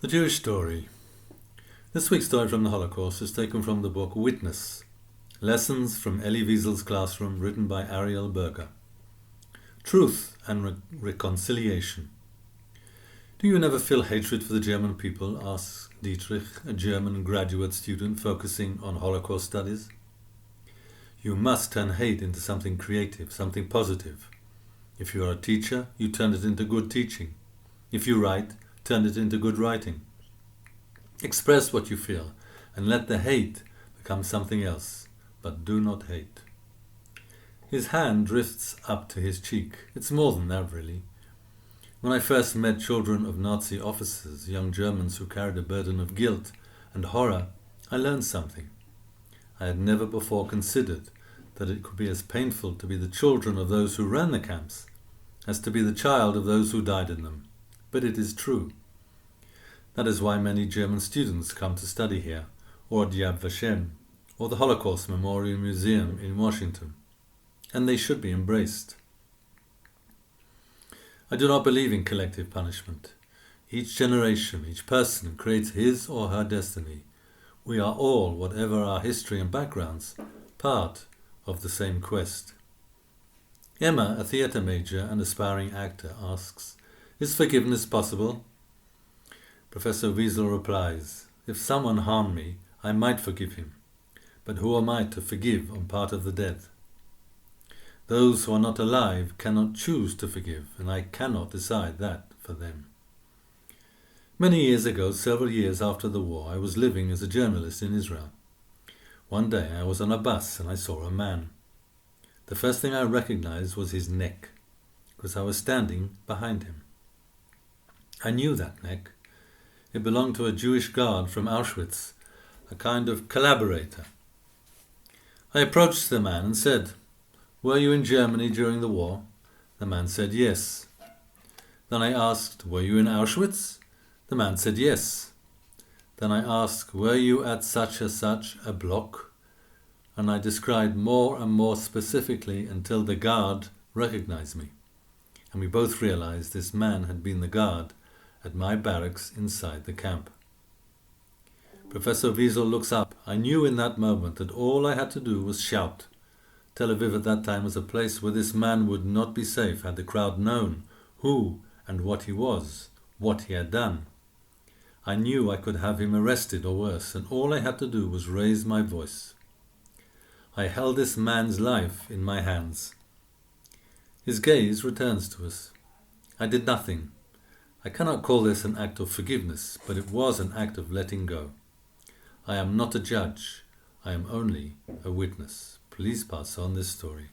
The Jewish Story. This week's story from the Holocaust is taken from the book Witness, Lessons from Elie Wiesel's Classroom, written by Ariel Burger. Truth and Reconciliation. Do you never feel hatred for the German people? Asks Dietrich, a German graduate student focusing on Holocaust studies. You must turn hate into something creative, something positive. If you are a teacher, you turn it into good teaching. If you write, turn it into good writing. Express what you feel and let the hate become something else, but do not hate. His hand drifts up to his cheek. It's more than that, really. When I first met children of Nazi officers, young Germans who carried a burden of guilt and horror, I learned something. I had never before considered that it could be as painful to be the children of those who ran the camps as to be the child of those who died in them. But it is true. That is why many German students come to study here, or at Yad Vashem, or the Holocaust Memorial Museum in Washington. And they should be embraced. I do not believe in collective punishment. Each generation, each person creates his or her destiny. We are all, whatever our history and backgrounds, part of the same quest. Emma, a theatre major and aspiring actor, asks, "Is forgiveness possible?" Professor Wiesel replies, "If someone harmed me, I might forgive him. But who am I to forgive on part of the dead? Those who are not alive cannot choose to forgive, and I cannot decide that for them." Many years ago, several years after the war, I was living as a journalist in Israel. One day I was on a bus and I saw a man. The first thing I recognized was his neck, because I was standing behind him. I knew that neck. It belonged to a Jewish guard from Auschwitz, a kind of collaborator. I approached the man and said, "Were you in Germany during the war?" The man said yes. Then I asked, "Were you in Auschwitz?" The man said yes. Then I asked, "Were you at such a block?" And I described more and more specifically until the guard recognized me. And we both realized this man had been the guard at my barracks inside the camp. Professor Wiesel looks up. I knew in that moment that all I had to do was shout. Tel Aviv at that time was a place where this man would not be safe had the crowd known who and what he was, what he had done. I knew I could have him arrested or worse, and all I had to do was raise my voice. I held this man's life in my hands. His gaze returns to us. I did nothing. I cannot call this an act of forgiveness, but it was an act of letting go. I am not a judge. I am only a witness. Please pass on this story.